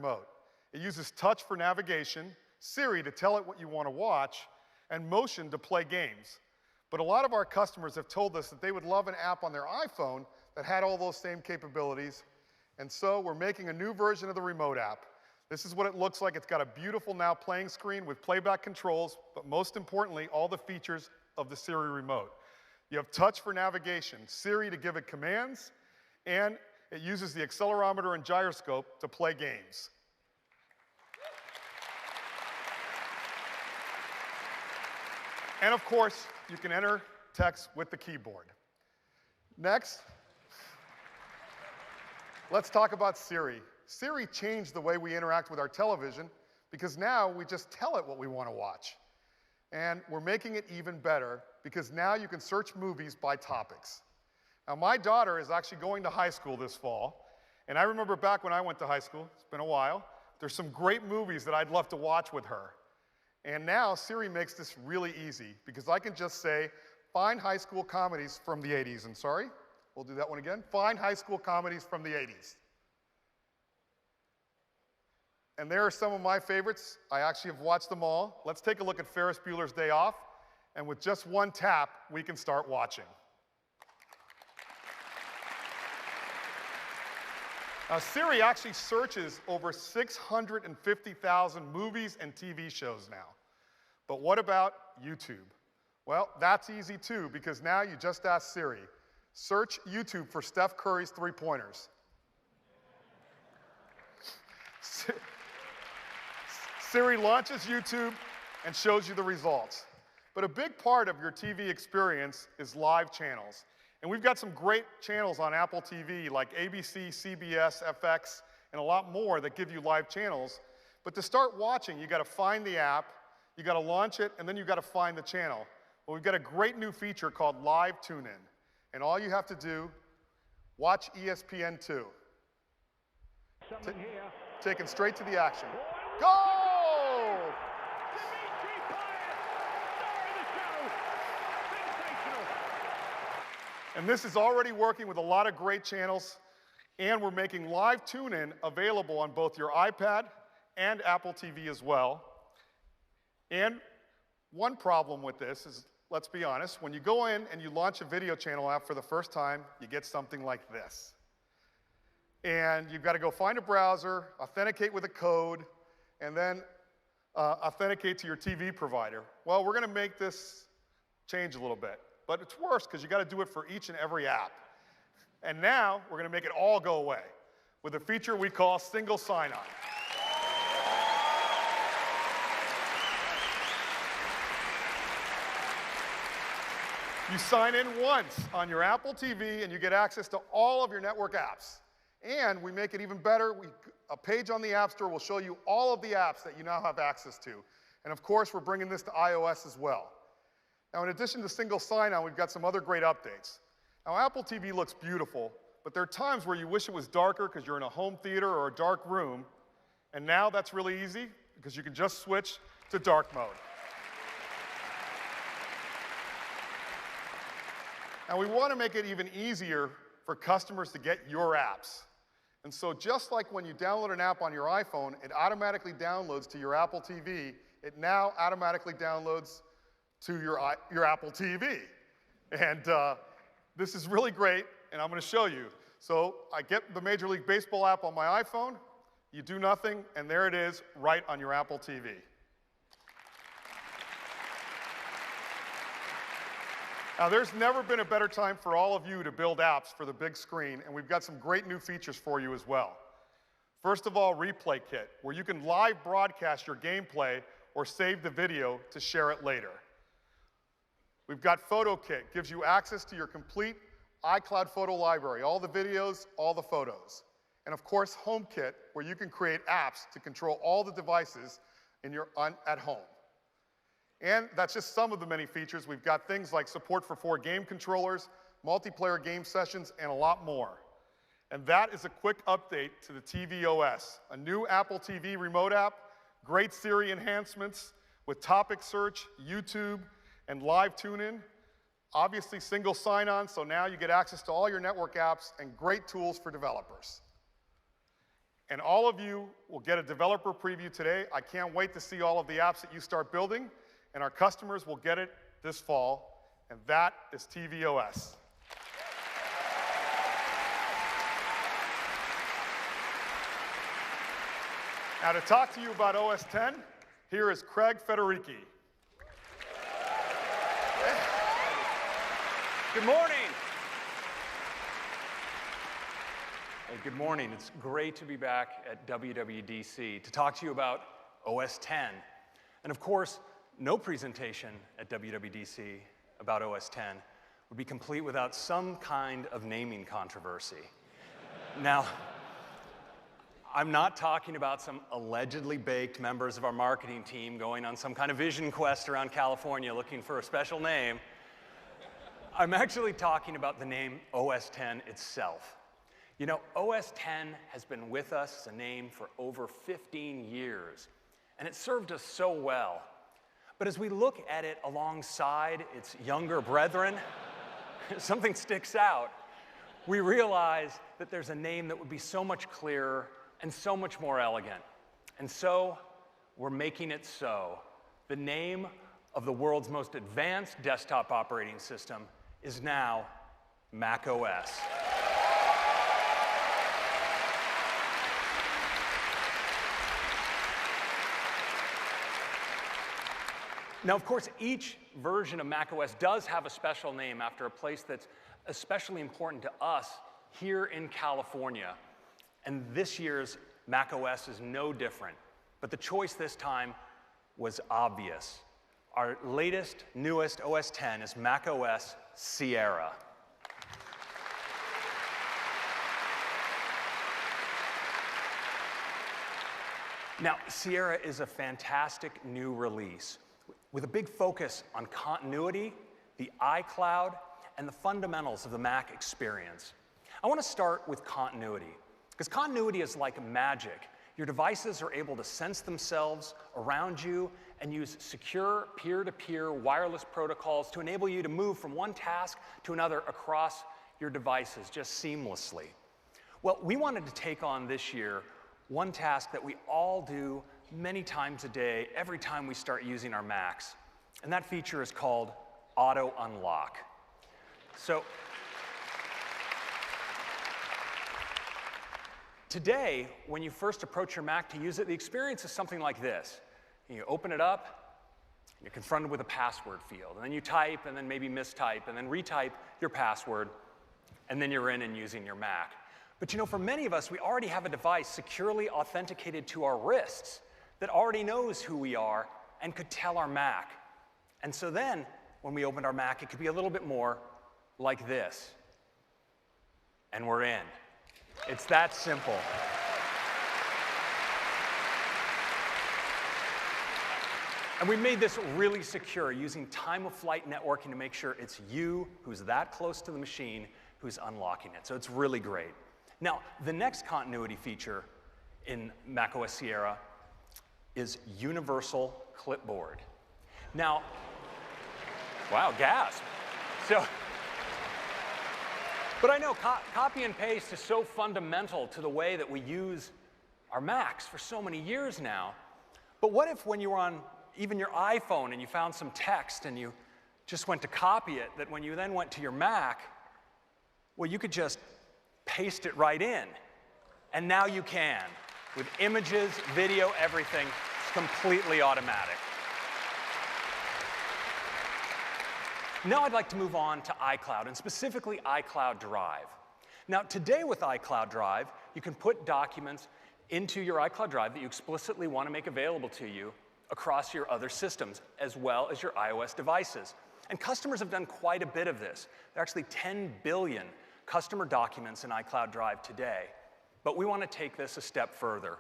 remote. It uses touch for navigation, Siri to tell it what you want to watch, and motion to play games. But a lot of our customers have told us that they would love an app on their iPhone that had all those same capabilities, and so we're making a new version of the remote app. This is what it looks like. It's got a beautiful now playing screen with playback controls, but most importantly, all the features of the Siri remote. You have touch for navigation, Siri to give it commands, and it uses the accelerometer and gyroscope to play games. And of course, you can enter text with the keyboard. Next, let's talk about Siri. Siri changed the way we interact with our television because now we just tell it what we want to watch. And we're making it even better because now you can search movies by topics. Now, my daughter is actually going to high school this fall, and I remember back when I went to high school, it's been a while, there's some great movies that I'd love to watch with her. And now Siri makes this really easy because I can just say, find high school comedies from the 80s. And sorry, we'll do that one again. Find high school comedies from the 80s. And there are some of my favorites. I actually have watched them all. Let's take a look at Ferris Bueller's Day Off. And with just one tap, we can start watching. Now, Siri actually searches over 650,000 movies and TV shows now. But what about YouTube? Well, that's easy too, because now you just ask Siri, search YouTube for Steph Curry's three-pointers. Siri launches YouTube and shows you the results. But a big part of your TV experience is live channels. And we've got some great channels on Apple TV like ABC, CBS, FX, and a lot more that give you live channels. But to start watching, you got to find the app, you got to launch it, and then you got to find the channel. Well, we've got a great new feature called Live Tune-In. And all you have to do, watch ESPN2. Taken straight to the action. Go! And this is already working with a lot of great channels, and we're making live tune-in available on both your iPad and Apple TV as well. And one problem with this is, let's be honest, when you go in and you launch a video channel app for the first time, you get something like this. And you've got to go find a browser, authenticate with a code, and then authenticate to your TV provider. Well, we're going to make this change a little bit. But it's worse because you got to do it for each and every app. And now we're going to make it all go away with a feature we call single sign-on. You sign in once on your Apple TV and you get access to all of your network apps. And we make it even better. A page on the App Store will show you all of the apps that you now have access to. And of course, we're bringing this to iOS as well. Now, in addition to single sign-on, we've got some other great updates. Now, Apple TV looks beautiful, but there are times where you wish it was darker because you're in a home theater or a dark room. And now that's really easy because you can just switch to dark mode. Now, we want to make it even easier for customers to get your apps. And so just like when you download an app on your iPhone, it automatically downloads to your Apple TV, it now automatically downloads to your Apple TV. And this is really great, and I'm going to show you. So I get the Major League Baseball app on my iPhone, you do nothing, and there it is right on your Apple TV. Now, there's never been a better time for all of you to build apps for the big screen, and we've got some great new features for you as well. First of all, Replay Kit, where you can live broadcast your gameplay or save the video to share it later. We've got Photo Kit, gives you access to your complete iCloud photo library, all the videos, all the photos. And of course, HomeKit, where you can create apps to control all the devices at home. And that's just some of the many features. We've got things like support for 4 game controllers, multiplayer game sessions, and a lot more. And that is a quick update to the TV OS, a new Apple TV remote app, great Siri enhancements with topic search, YouTube, and live tune-in, obviously single sign-on, so now you get access to all your network apps and great tools for developers. And all of you will get a developer preview today. I can't wait to see all of the apps that you start building, and our customers will get it this fall, and that is tvOS. Now, to talk to you about OS 10, here is Craig Federighi. Good morning. Hey, good morning. It's great to be back at WWDC to talk to you about OS 10. And of course, no presentation at WWDC about OS 10 would be complete without some kind of naming controversy. Now, I'm not talking about some allegedly baked members of our marketing team going on some kind of vision quest around California looking for a special name. I'm actually talking about the name OS 10 itself. You know, OS 10 has been with us as a name for over 15 years, and it served us so well. But as we look at it alongside its younger brethren, something sticks out. We realize that there's a name that would be so much clearer and so much more elegant. And so, we're making it so. The name of the world's most advanced desktop operating system is now macOS. Now, of course, each version of macOS does have a special name after a place that's especially important to us here in California. And this year's macOS is no different. But the choice this time was obvious. Our latest, newest OS 10 is macOS Sierra. Now, Sierra is a fantastic new release with a big focus on continuity, the iCloud, and the fundamentals of the Mac experience. I want to start with continuity, because continuity is like magic. Your devices are able to sense themselves around you and use secure peer-to-peer wireless protocols to enable you to move from one task to another across your devices just seamlessly. Well, we wanted to take on this year one task that we all do many times a day, every time we start using our Macs. And that feature is called Auto Unlock. So, today, when you first approach your Mac to use it, the experience is something like this. You open it up, and you're confronted with a password field, and then you type, and then maybe mistype, and then retype your password, and then you're in and using your Mac. But you know, for many of us, we already have a device securely authenticated to our wrists that already knows who we are and could tell our Mac. And so then, when we opened our Mac, it could be a little bit more like this. And we're in. It's that simple. And we made this really secure using time-of-flight networking to make sure it's you who's that close to the machine who's unlocking it. So it's really great. Now, the next continuity feature in macOS Sierra is Universal Clipboard. Now, wow, gasp. But I know copy and paste is so fundamental to the way that we use our Macs for so many years now. But what if when you were on even your iPhone and you found some text and you just went to copy it, that when you then went to your Mac, well, you could just paste it right in. And now you can. With images, video, everything, it's completely automatic. Now I'd like to move on to iCloud, and specifically iCloud Drive. Now today with iCloud Drive, you can put documents into your iCloud Drive that you explicitly want to make available to you across your other systems, as well as your iOS devices. And customers have done quite a bit of this. There are actually 10 billion customer documents in iCloud Drive today. But we want to take this a step further.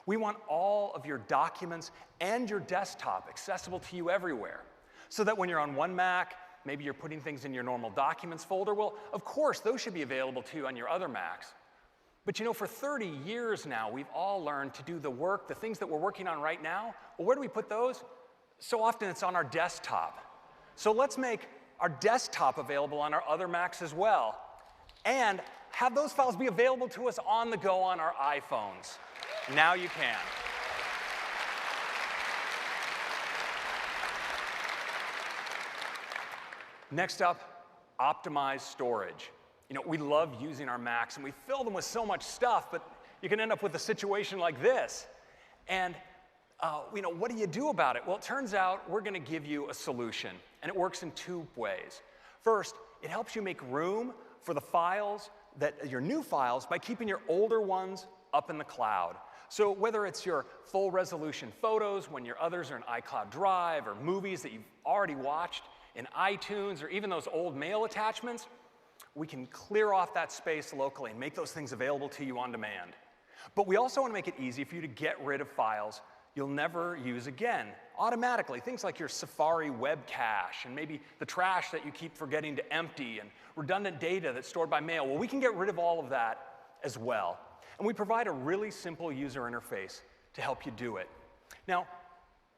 We want all of your documents and your desktop accessible to you everywhere, so that when you're on one Mac, maybe you're putting things in your normal documents folder. Well, of course, those should be available to you on your other Macs. But you know, for 30 years now, we've all learned to do the work, the things that we're working on right now. Well, where do we put those? So often it's on our desktop. So let's make our desktop available on our other Macs as well, and have those files be available to us on the go on our iPhones. Now you can. Next up, optimized storage. You know, we love using our Macs, and we fill them with so much stuff, but you can end up with a situation like this. And, you know, what do you do about it? Well, it turns out we're going to give you a solution, and it works in 2 ways. First, it helps you make room for the files, your new files, by keeping your older ones up in the cloud. So whether it's your full resolution photos when your others are in iCloud Drive, or movies that you've already watched in iTunes, or even those old mail attachments, we can clear off that space locally and make those things available to you on demand. But we also want to make it easy for you to get rid of files you'll never use again, automatically. Things like your Safari web cache, and maybe the trash that you keep forgetting to empty, and redundant data that's stored by mail. Well, we can get rid of all of that as well. And we provide a really simple user interface to help you do it. Now,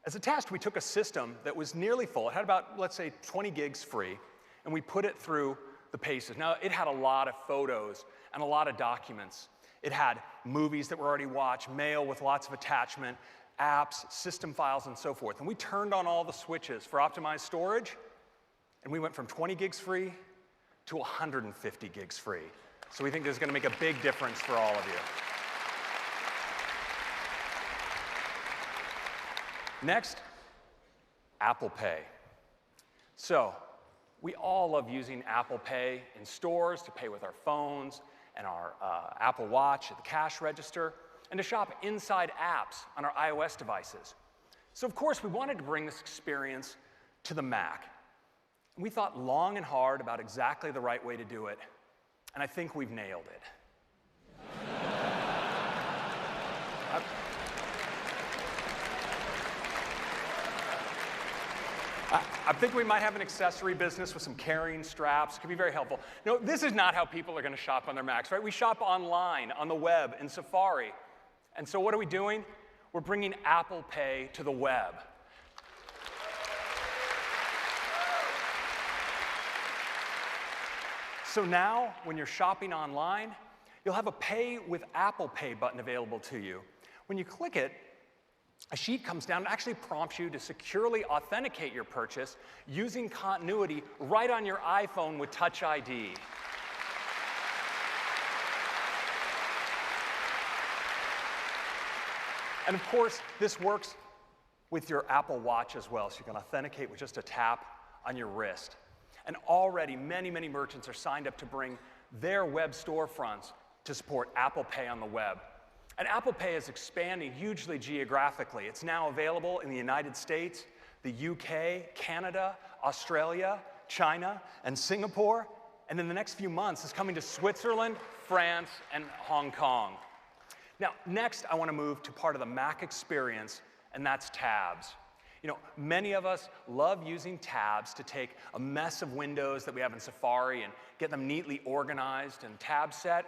as a test, we took a system that was nearly full. It had about, let's say, 20 gigs free, and we put it through the paces. Now, it had a lot of photos and a lot of documents. It had movies that were already watched, mail with lots of attachment, apps, system files, and so forth. And we turned on all the switches for optimized storage, and we went from 20 gigs free to 150 gigs free. So we think this is going to make a big difference for all of you. Next, Apple Pay. So we all love using Apple Pay in stores to pay with our phones and our Apple Watch at the cash register, and to shop inside apps on our iOS devices. So of course, we wanted to bring this experience to the Mac. We thought long and hard about exactly the right way to do it, and I think we've nailed it. I think we might have an accessory business with some carrying straps. It could be very helpful. No, this is not how people are going to shop on their Macs, right? We shop online, on the web, in Safari. And so what are we doing? We're bringing Apple Pay to the web. So now, when you're shopping online, you'll have a Pay with Apple Pay button available to you. When you click it, a sheet comes down and actually prompts you to securely authenticate your purchase using continuity right on your iPhone with Touch ID. And of course, this works with your Apple Watch as well, so you can authenticate with just a tap on your wrist. And already, many, many merchants are signed up to bring their web storefronts to support Apple Pay on the web. And Apple Pay is expanding hugely geographically. It's now available in the United States, the UK, Canada, Australia, China, and Singapore. And in the next few months, it's coming to Switzerland, France, and Hong Kong. Now, next, I want to move to part of the Mac experience, and that's tabs. You know, many of us love using tabs to take a mess of windows that we have in Safari and get them neatly organized and tab set.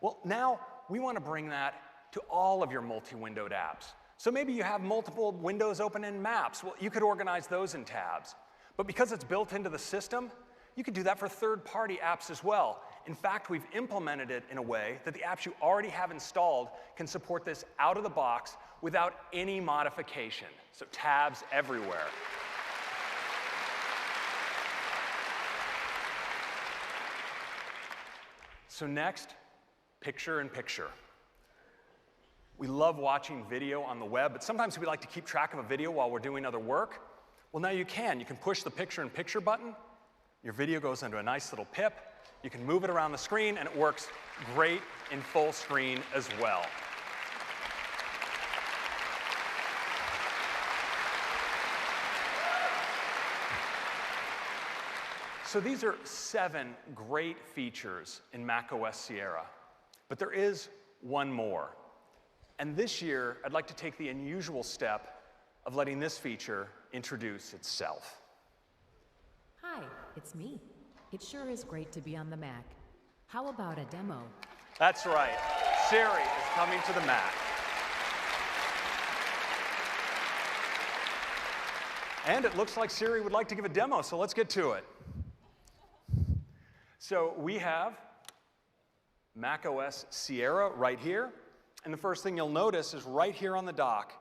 Well, now we want to bring that to all of your multi-windowed apps. So maybe you have multiple windows open in Maps. Well, you could organize those in tabs. But because it's built into the system, you could do that for third-party apps as well. In fact, we've implemented it in a way that the apps you already have installed can support this out of the box without any modification. So tabs everywhere. So next, picture-in-picture. We love watching video on the web, but sometimes we like to keep track of a video while we're doing other work. Well, now you can. You can push the picture-in-picture button. Your video goes into a nice little pip. You can move it around the screen, and it works great in full screen as well. So these are 7 great features in macOS Sierra, but there is one more. And this year, I'd like to take the unusual step of letting this feature introduce itself. Hi, it's me. It sure is great to be on the Mac. How about a demo? That's right. Siri is coming to the Mac. And it looks like Siri would like to give a demo, so let's get to it. So we have macOS Sierra right here. And the first thing you'll notice is right here on the dock,